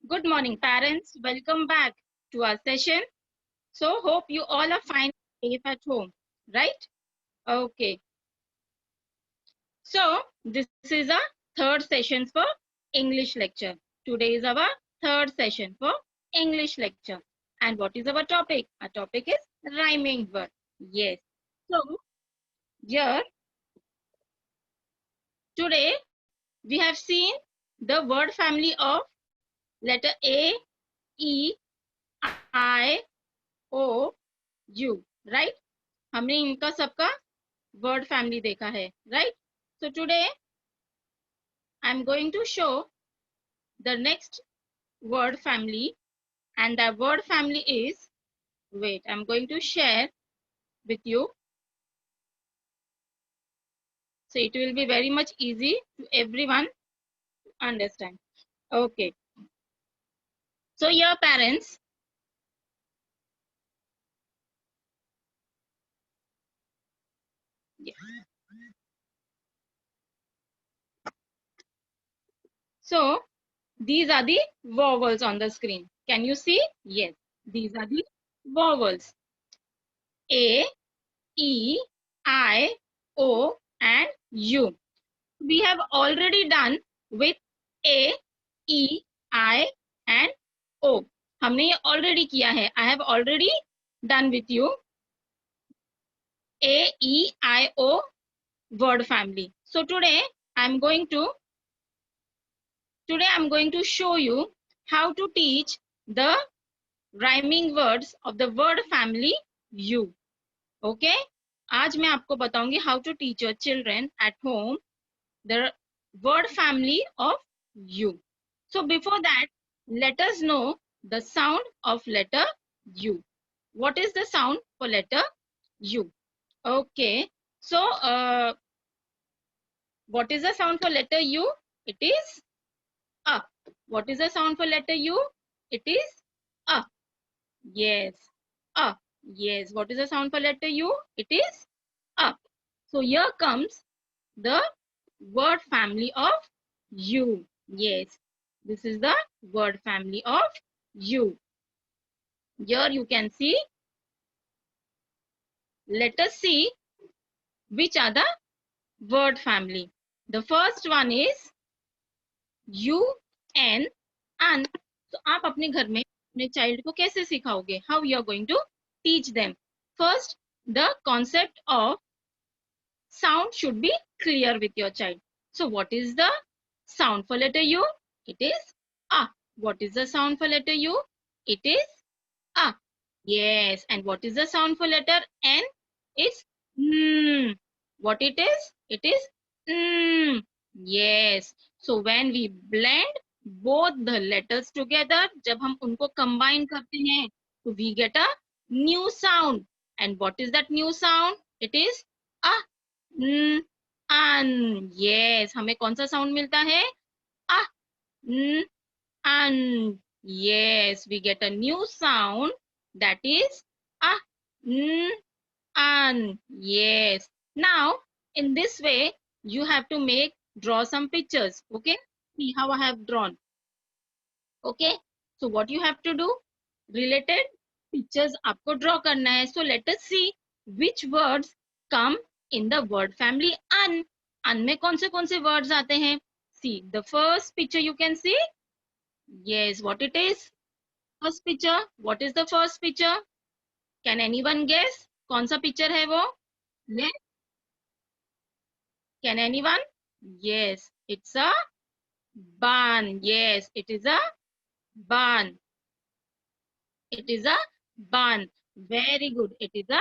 Good morning, parents. Welcome back to our session. So, hope you all are fine, safe at home, right? Okay. So, this is a third session for English lecture. Today is our third session for English lecture. And what is our topic? Our topic is rhyming word. Yes. So, here, today, we have seen the word family of letter A, E, I, O, U, right? हमने इनका सबका word family देखा है, right? So today I'm going to show the next word family, and the word family is, wait, I'm going to share with you, so it will be very much easy to everyone understand. Okay, so your parents, yeah. So these are the vowels on the screen. Can you see? Yes, these are the vowels: A, E, I, O, and U. We have already done with A, E, I and O. हमने ये already किया है. I have already done with you A, E, I, O word family. So today I'm going to show you how to teach the rhyming words of the word family U. Okay? आज मैं आपको बताऊंगी how to teach your children at home the word family of U. So before that, let us know the sound of letter U. What is the sound for letter U? Okay. So what is the sound for letter U? It is A. What is the sound for letter U? It is A. Yes. A. Yes. What is the sound for letter U? It is A. So here comes the word family of U. Yes, this is the word family of U. Here you can see, let us see which are the word family. The first one is U, N, un. So आप अपने घर में अपने child को कैसे सिखाओगे? How you are going to teach them? First, the concept of sound should be clear with your child. So what is the sound for letter U? It is A. What is the sound for letter U? It is A. Yes. And what is the sound for letter N? It's N. What it is? It is N. Yes. So when we blend both the letters together, जब हम उनको combine करते हैं, तो we get a new sound. And what is that new sound? It is A. N. An. Yes. हमें कौन सा sound मिलता है? A. N. An. Yes. We get a new sound that is A. N. An. Yes. Now, in this way, you have to draw some pictures. Okay. See how I have drawn. Okay. So what you have to do? Related pictures आपको draw करना है. So let us see which words come in the word family un. Un में कौन से words आते हैं? See the first picture you can see. Yes, what it is? First picture. What is the first picture? Can anyone guess? कौन सा picture है वो? Yes. Can anyone? Yes, it's a barn. Yes, it is a barn. It is a barn. Very good. It is a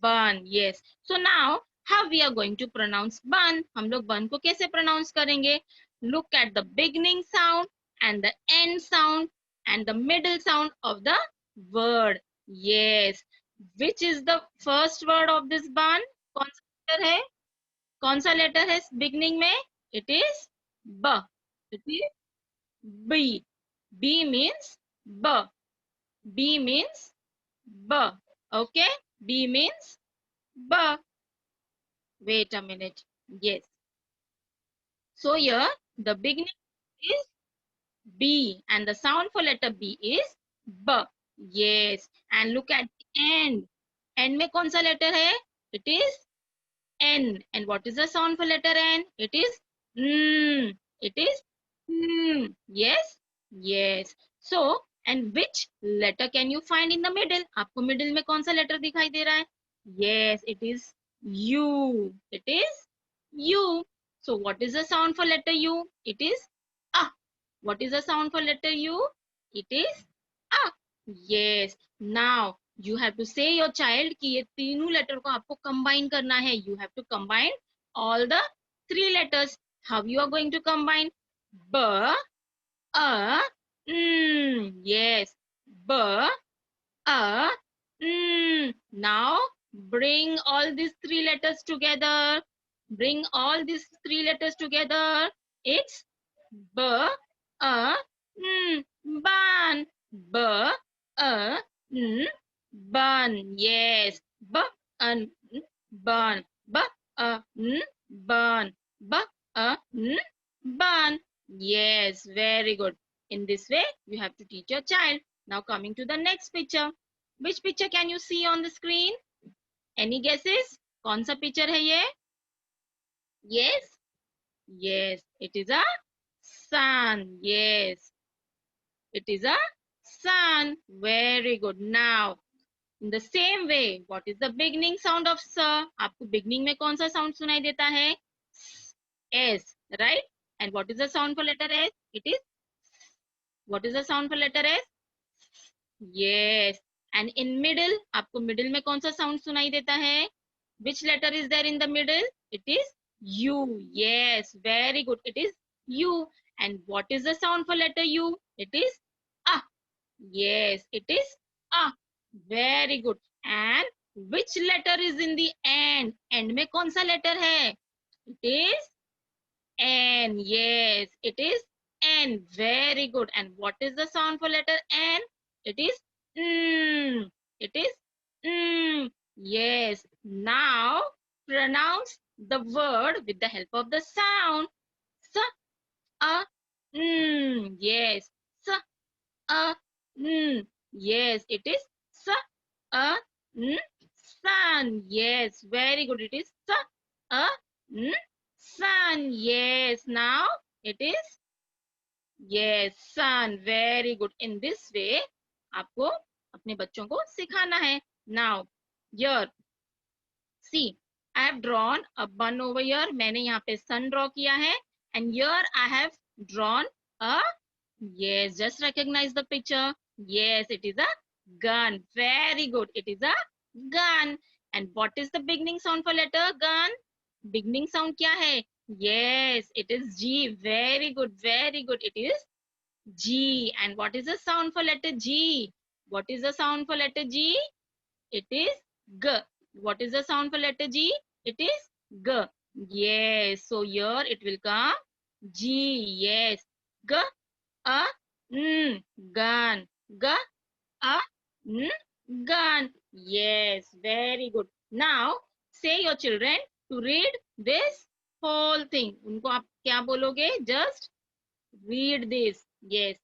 barn. Yes. So now, how we are going to pronounce barn? हम लोग barn को कैसे pronounce करेंगे? Look at the beginning sound and the end sound and the middle sound of the word. Yes. Which is the first word of this barn? कौन सा letter है? कौन सा letter है beginning में? It is B. It is B. B means B. B means B. Okay? B means B. Wait a minute. Yes. So here the beginning is B, and the sound for letter B is B. Yes, and look at the end. End में कौन सा letter है? It is N. And what is the sound for letter N? It is N. It is N. Yes? Yes. So, and which letter can you find in the middle? आपको middle में कौन सा letter दिखाई दे रहा है? Yes, it is U. It is U. So, what is the sound for letter U? It is A. What is the sound for letter U? It is A. Yes. Now, you have to say your child कि ये तीनों letter को आपको combine करना है. You have to combine all the three letters. How you are going to combine? B, A, N. Yes. B, A, N. Now, bring all these three letters together. Bring all these three letters together. It's B, A, N. Ban. B, A, N. Bun. Yes. B, A, N. Bun. B, A, N. Bun. B, A, N. Bun. Yes. Very good. In this way, you have to teach your child. Now coming to the next picture. Which picture can you see on the screen? Any guesses? कौन सा picture है ये? Yes. Yes. It is a sun. Yes. It is a sun. Very good. Now, in the same way, what is the beginning sound of sa? आपको beginning में कौन सा sound सुनाई देता है? S, right? And what is the sound for letter S? It is. What is the sound for letter S? Yes. And in middle, आपको middle में कौन सा sound सुनाई देता है? Which letter is there in the middle? It is U. Yes, very good. It is U. And what is the sound for letter U? It is A. Yes, it is A. Very good. And which letter is in the end? End में कौन सा letter है? It is N. Yes, it is N. Very good. And what is the sound for letter N? It is N. It is N. Yes. Now pronounce the word with the help of the sound. S, A, N. Yes. S, A, N. Yes, it is S, A, N. Sun. Yes, very good. It is S, A, N. Sun. Yes. Now it is yes, sun. Very good. In this way, आपको अपने बच्चों को सिखाना है. Now, here, see, I have drawn a bun over here. मैंने यहाँ पे sun draw किया है. And here I have drawn a, yes, just recognize the picture. Yes, it is a gun. Very good. It is a gun. And what is the beginning sound for letter gun? Beginning sound क्या है? Yes, it is G. Very good. Very good. It is G. And what is the sound for letter G? What is the sound for letter G? It is G. What is the sound for letter G? It is G. Yes. So here it will come G. Yes. G, A, N. Gun. G, A, N. Gun. Yes. Very good. Now say your children to read this whole thing. उनको आप क्या बोलोगे? Just read this. Yes.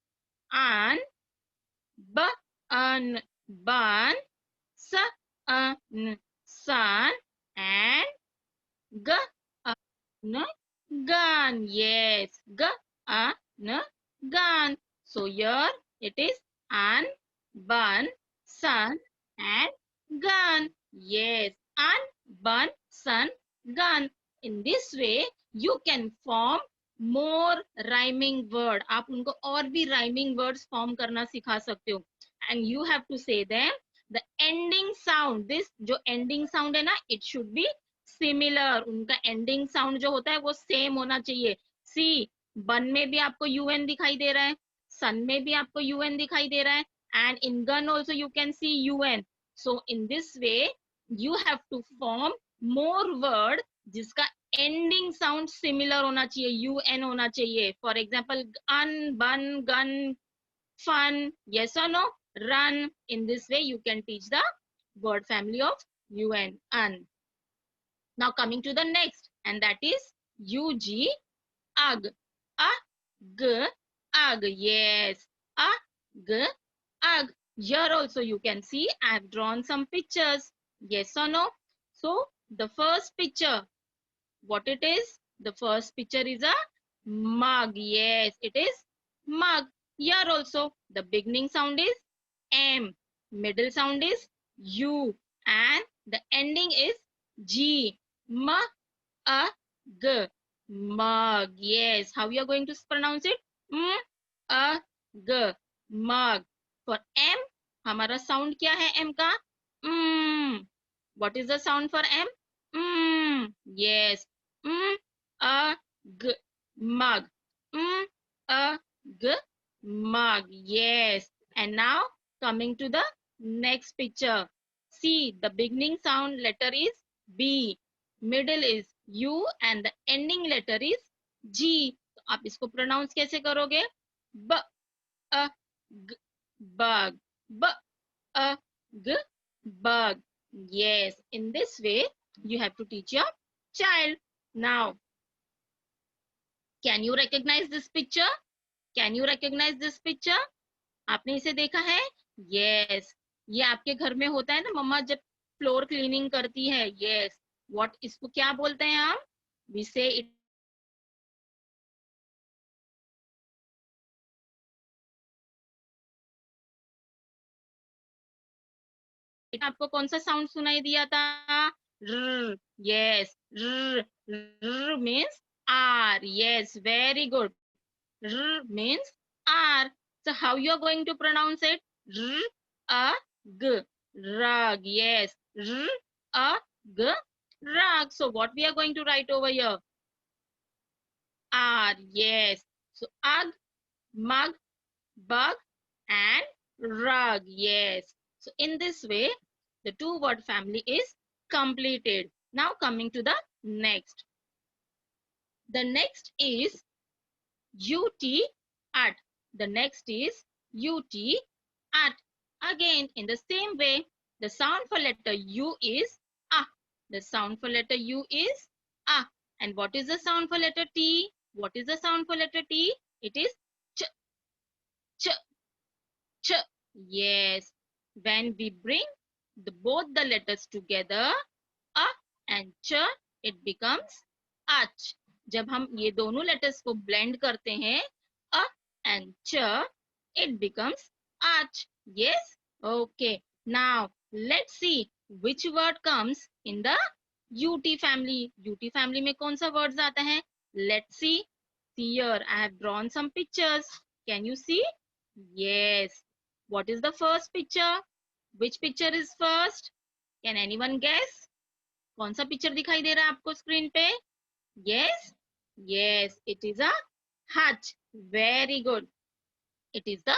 An, b, an, bun, s, an, sun, and g, an, gun. Yes. G, an, gun. So here it is an, bun, sun, and gun. Yes. An, bun, sun, gun. In this way, you can form more rhyming word. आप उनको और भी rhyming words form करना सिखा सकते हो. And you have to से them the ending sound. This जो एंडिंग साउंड है ना, इट शुड बी सिमिलर. उनका एंडिंग साउंड जो होता है वो सेम होना चाहिए. सी, बन में भी आपको यूएन दिखाई दे रहा है, सन में भी आपको यूएन दिखाई दे रहा है, and in gun also you can see U N. So in this way you have to form more word जिसका एंडिंग साउंड सिमिलर होना चाहिए, यूएन होना चाहिए. For example un, bun, gun, fun. Yes और no? Run. In this way you can teach the word family of un, un. Now coming to the next, and that is ug, ug, a, g, ug. Yes, ug, ug. Here also you can see I have drawn some pictures. Yes or no? So the first picture, what it is? The first picture is a mug. Yes, it is mug. Here also the beginning sound is M, middle sound is U, and the ending is G. M, a, g. Mug. Yes. How you are going to pronounce it? M, a, g. Mug. For M, हमारा sound क्या है M का? What is the sound for M? Yes. M, a, g. Mug. M, a, g. Mug. Yes. And now coming to the next picture. See, the beginning sound letter is B. Middle is U and the ending letter is G. तो आप इसको pronounce कैसे करोगे? ब अ ग bug. B a g bug. Yes, in this way you have to teach your child. Now, can you recognize this picture? Can you recognize this picture? आपने इसे देखा है? Yes. ये आपके घर में होता है ना, मम्मा जब फ्लोर क्लीनिंग करती है. Yes. What इसको क्या बोलते हैं हम? We say it. आपको कौन सा साउंड सुनाई दिया था? R. Yes. R. R means R. Yes. Very good. R means R. So how you are going to pronounce it? R, a, g. Rug. Yes. R, a, g. Rug. So what we are going to write over here? R. Yes. So ug, mug, bug, and rug. Yes. So in this way, the two word family is completed. Now coming to the next. The next is UT at. The next is UT at. Again, in the same way, the sound for letter U is A. The sound for letter U is A. And what is the sound for letter T? What is the sound for letter T? It is Ch, Ch, Ch. Yes. When we bring both the letters together, A and Ch, it becomes Ach. जब हम ये दोनों letters को blend करते हैं, A and Ch, it becomes Ach. Yes? Okay. Now, let's see which word comes in the UT family. UT family में कौन सा words आता है? Let's see. See here, I have drawn some pictures. Can you see? Yes. What is the first picture? Which picture is first? Can anyone guess? कौन सा picture दिखाई दे रहा है आपको स्क्रीन पे? Yes? Yes, it is a hut. Very good. It is the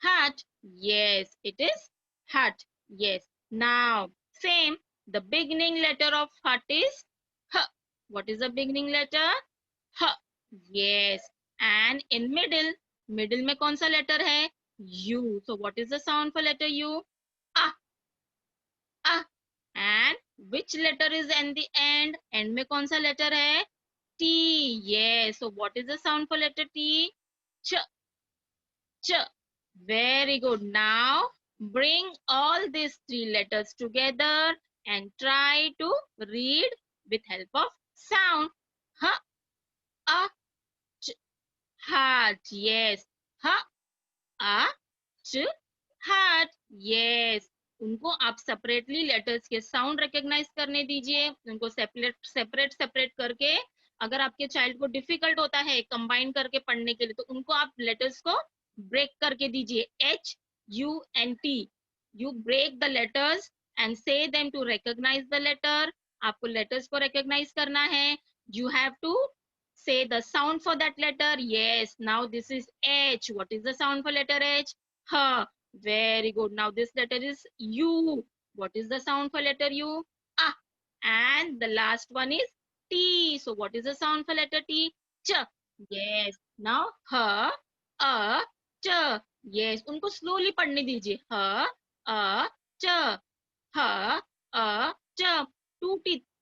hut. Yes, it is hut. Yes. Now, same. The beginning letter of hut is H. What is the beginning letter? H. Yes. And in middle, middle में कौन सा letter है? U. So what is the sound for letter U? A. A. And which letter is in the end? End में कौन सा letter है? T. Yes. So what is the sound for letter T? Ch. Ch. Very good. Now bring all these three letters together and try to read with help of sound. H, a, ch, heart. Yes. H, a, ch, heart. Yes. उनको आप separately letters के sound recognise करने दीजिए. उनको separate करके, अगर आपके child को डिफिकल्ट होता है कंबाइन करके पढ़ने के लिए, तो उनको आप लेटर्स को ब्रेक करके दीजिए. H, U and T. You break the letters and say them to recognize the letter. आपको लेटर्स को रिकॉग्नाइज करना है. You have to say the sound for that letter. Yes. Now this is H. What is the sound for letter H? H. Very good. Now this letter is U. What is the sound for letter U? Ah. And the last one is T. So what is the sound for letter T? Ch. Yes. Now H, A, Ch. Yes. उनको slowly पढ़ने दीजिए. H, A, Ch. H, A, Ch.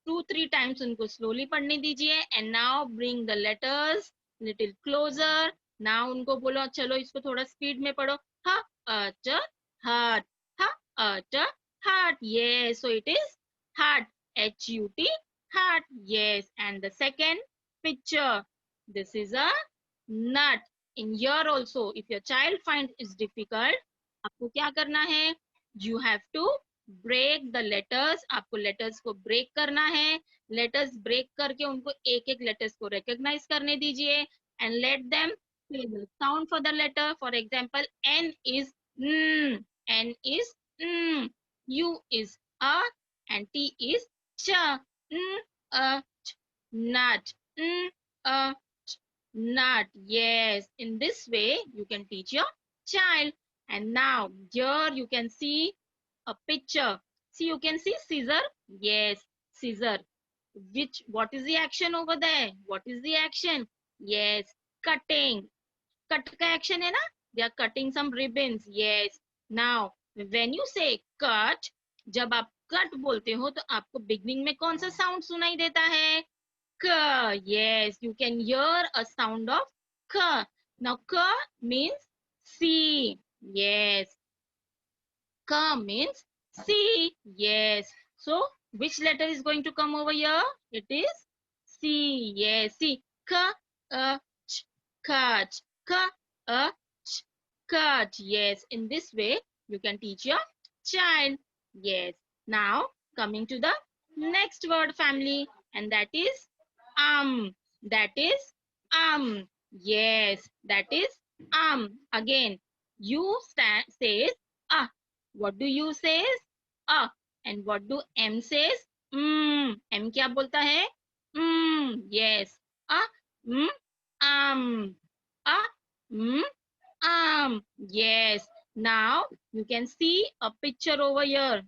Two, three times उनको slowly पढ़ने दीजिए. And now bring the letters little closer now उनको बोलो चलो इसको थोड़ा स्पीड में पढ़ो. ह अ च heart. ह अ च heart. Yes, so it is heart. H-U-T, heart. Yes, and the second picture, this is a nut. In here also, if your child finds it difficult, आपको क्या करना है? You have to break the letters. आपको letters को break करना है. Letters break करके उनको एक एक letters को recognize करने दीजिए and let them say the sound for the letter. For example, N is N, N is N, U is A, and T is Ch. N, A, ch. Nut. N, A, ch. Nut. Yes. In this way, you can teach your child. And now, here you can see a picture. See, you can see scissor. Yes, scissor. What is the action over there? What is the action? Yes, cutting. Cut का action है ना? They are cutting some ribbons. Yes. Now, when you say cut, जब आप cut बोलते हो तो आपको beginning में कौन सा sound सुनाई देता है? K. Yes, you can hear a sound of K. Now, K means see. Yes. K means see. Yes. So, which letter is going to come over here? It is C. Yes. See. K, ch, cut. K, ch, cut. Yes. In this way, you can teach your child. Yes. Now, coming to the next word family, and that is That is Yes. That is Again, you says ah. What do you says? And what do M says? M क्या बोलता है? Yes. Mm, um. A, Yes. Now you can see a picture over here.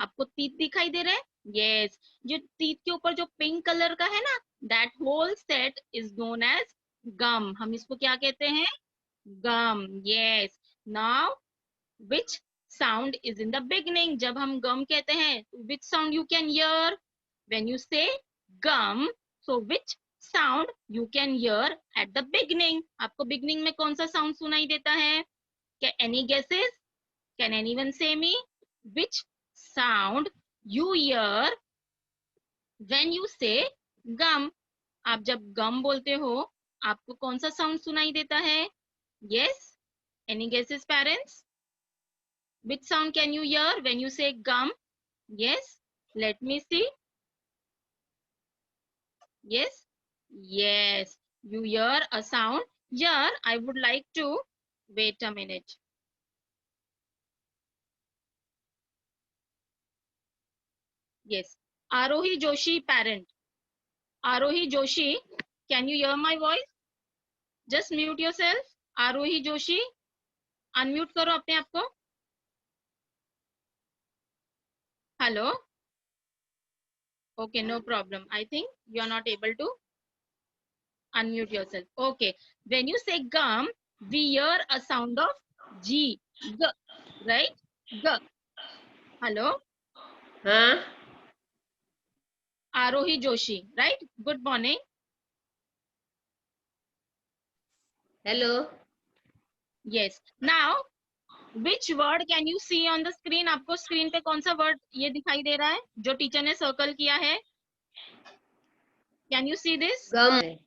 आपको teeth दिखाई दे रहे हैं? Yes. जो teeth के ऊपर जो pink color का है ना, that whole set is known as gum. हम इसको क्या कहते हैं? Gum. Yes. Now, which sound is in the beginning? जब हम gum कहते हैं, which sound you can hear? When you say gum, so which sound you can hear at the beginning? आपको beginning में कौन सा sound सुनाई देता है? Any guesses? Can anyone say me? Which sound you hear when you say gum? आप जब gum बोलते हो, आपको कौन सा sound सुनाई देता है? Yes? Any guesses, parents? Which sound can you hear when you say gum? Yes? Let me see. Yes? Yes. You hear a sound. Here, I would like to wait a minute. Yes. Arohi Joshi, parent. Arohi Joshi, can you hear my voice? Just mute yourself. Arohi Joshi, unmute करो अपने आप को. Hello. Okay, no problem. I think you are not able to unmute yourself. Okay. When you say gum, we hear a sound of G. G, right? G. Hello. Huh? Arohi Joshi, right? Good morning. Hello. Yes. Now, which word can you see on the screen? आपको screen पे कौन सा word ये दिखाई दे रहा है जो टीचर ने circle किया है? Can you see this? Gum.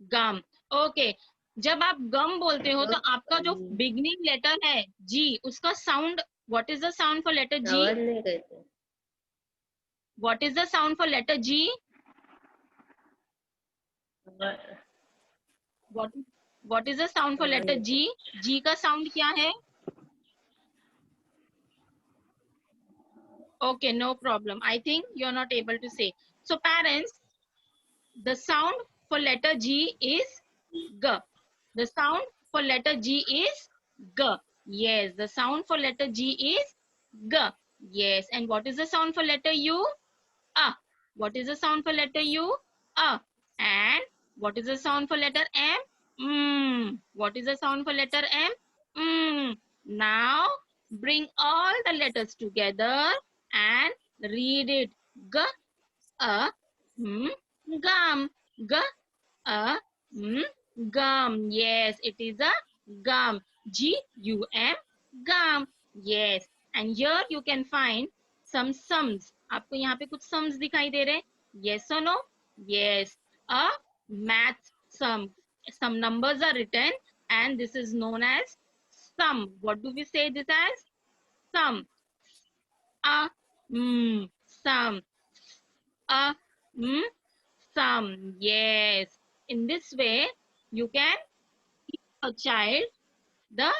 Gum. Okay. जब आप gum बोलते हो तो आपका जो beginning letter है G, उसका sound, what is the sound for letter G? आवाज नहीं कहते. What is the sound for letter G? What is the sound for letter G? G का sound क्या है? Okay, no problem. I think you're not able to say. So parents, the sound for letter G is G. The sound for letter G is G. Yes, the sound for letter G is G. Yes, and what is the sound for letter U? A. What is the sound for letter U? A. And what is the sound for letter M? What is the sound for letter M? Now bring all the letters together and read it. G, A, gum. G, A, Gum. Yes, it is a gum. G-U-M. Gum. Yes. And here you can find some sums. आपको यहाँ पे कुछ sums दिखाई दे रहे हैं? Yes or no? Yes. A math sum. Some numbers are written and this is known as sum. What do we say this as? Sum. A sum. A sum. Yes. In this way, you can teach a child the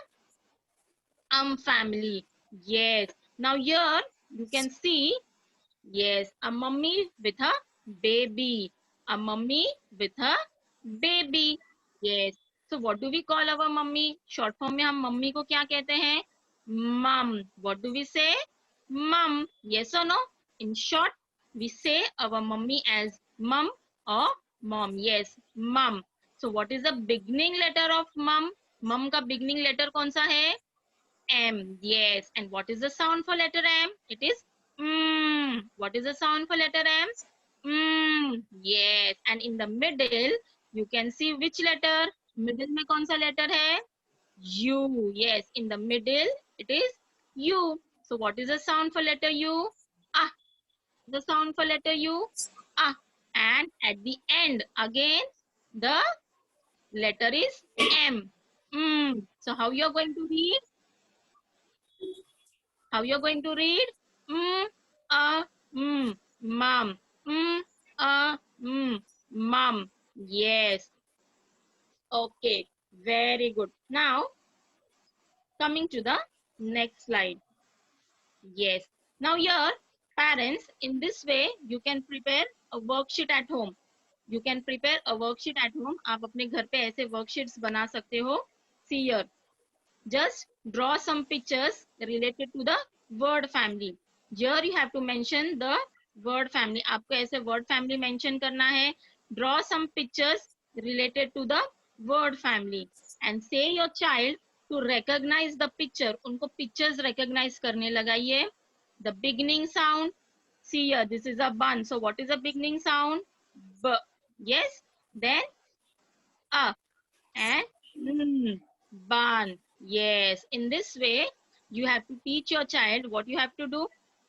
family. Yes. Now here you can see, yes, a mummy with a baby. A mummy with a baby. Yes. So what do we call our mummy? Short form में हम mummy को क्या कहते हैं? Mum. What do we say? Mum. Yes or no? In short, we say our mummy as mum or mom. Yes, mum. So what is the beginning letter of mum? Mum का beginning letter कौन सा है? M. Yes. And what is the sound for letter M? It is What is the sound for letter M? Yes. And in the middle, you can see which letter? Middle में कौन सा letter है? U. Yes. In the middle, it is U. So what is the sound for letter U? Ah. The sound for letter U? Ah. And at the end, again, the letter is M. So how you are going to read? How you're going to read? Mm, mom. Mom. Yes. Okay. Very good. Now, coming to the next slide. Yes. Now here, parents, in this way, you can prepare a worksheet at home. You can prepare a worksheet at home. आप अपने घर पे ऐसे worksheets बना सकते हो. See here. Just draw some pictures related to the word family. Here you have to mention the word family. आपको ऐसे word family mention करना है. Draw some pictures related to the word family and say your child to recognize the picture. उनको pictures recognize करने लगाइए. The beginning sound. See here, this is a bun. So what is the beginning sound? B. Yes. Then a and bun. Yes. In this way, you have to teach your child what you have to do.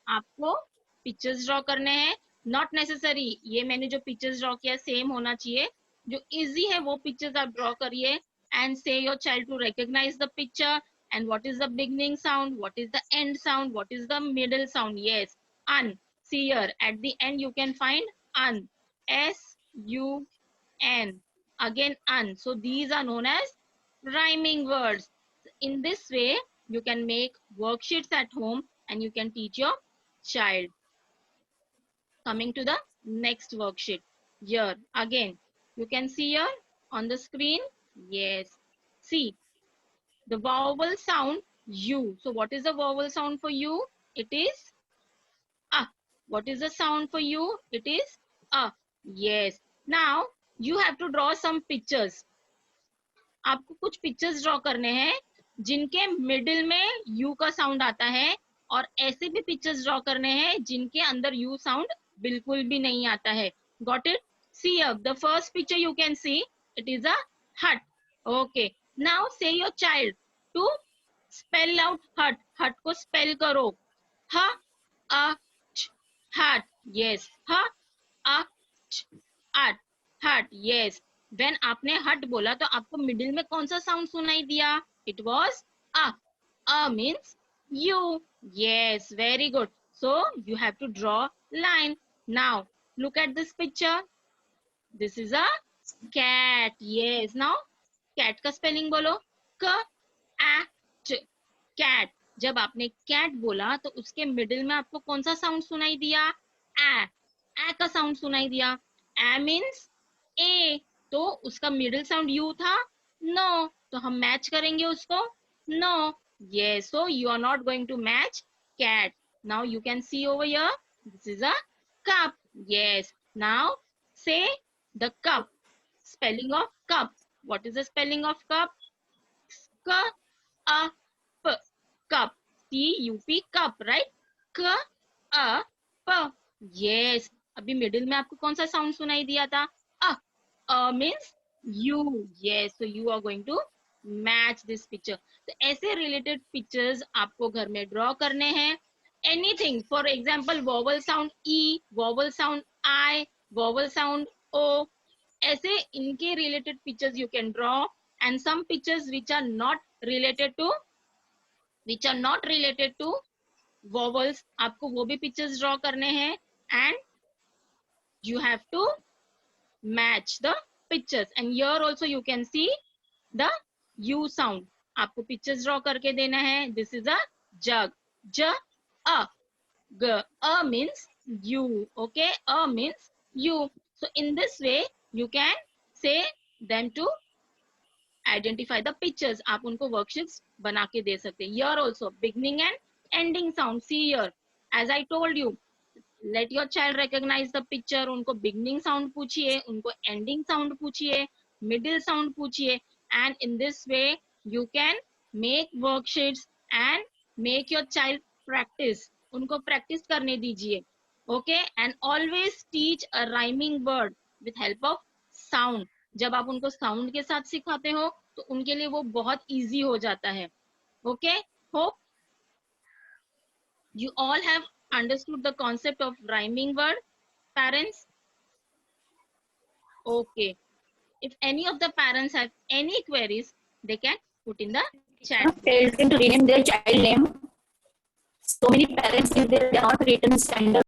आपको pictures draw करने हैं. Not necessary. ये मैंने जो pictures draw किया same होना चाहिए. जो easy है वो pictures आप draw करिए and say your child to recognize the picture and what is the beginning sound, what is the end sound, what is the middle sound. Yes. Un. See here. At the end you can find un. S-U-N. Again un. So these are known as rhyming words. In this way, you can make worksheets at home and you can teach your child. Coming to the next worksheet. Here, again, you can see here on the screen. Yes. See, the vowel sound U. So what is the vowel sound for U? It is A. What is the sound for U? It is A. Yes. Now, you have to draw some pictures. आपको कुछ pictures draw करने हैं जिनके middle में you का sound आता है और ऐसे भी पिक्चर्स ड्रॉ करने हैं जिनके अंदर यू साउंड बिल्कुल भी नहीं आता है. Got it? सी अब the first picture you can see it is a hut. Okay, now say your child to spell out hut. Hut को स्पेल करो. ह अ हट. यस. ह अ हट. हट. यस. व्हेन आपने हट बोला तो आपको मिडिल में कौन सा साउंड सुनाई दिया? It was a. A means you. Yes, very good. So you have to draw line. Now look at this picture. This is a cat. Yes. Now cat का स्पेलिंग बोलो. क ए ट. कैट. जब आपने कैट बोला तो उसके मिडिल में आपको कौन सा साउंड सुनाई दिया? ए. ए का साउंड सुनाई दिया. A means A. तो उसका मिडिल साउंड यू था? नो. तो हम मैच करेंगे उसको? No. Yes. So you are not going to match cat. Now you can see over here. This is a cup. Yes. Now say the cup. Spelling of cup. What is the spelling of cup? K A P. Cup. C-U-P. Cup. Right? K A P. Yes. अभी middle में आपको कौन सा sound सुनाई दिया था? अ. Means you. Yes, so you are going to match this picture. तो ऐसे related pictures आपको घर में draw करने हैं. Anything, for example, vowel sound E, vowel sound I, vowel sound O. ऐसे इनके related pictures you can draw, and some pictures which are not related to vowels, आपको वो भी pictures draw करने हैं, and you have to match the pictures. And here also you can see the U sound. आपको pictures draw करके देना है. This is a jug. J, A. G. A means you. Okay, A means you. So in this way you can say them to identify the pictures. आप उनको worksheets बना के दे सकते हैं. Here also beginning and ending sound. See here, as I told you, let your child recognize the picture. उनको beginning sound पूछिए, उनको ending sound पूछिए, middle sound पूछिए, and in this way you can make worksheets and make your child practice. उनको practice करने दीजिए. Okay, and always teach a rhyming word with help of sound. जब आप उनको sound के साथ सिखाते हो तो उनके लिए वो बहुत easy हो जाता है. Okay, hope you all have understood the concept of rhyming word, parents. Okay, if any of the parents have any queries, they can put in the chat. Tells them to rename their child name. So many parents, if they are not written standard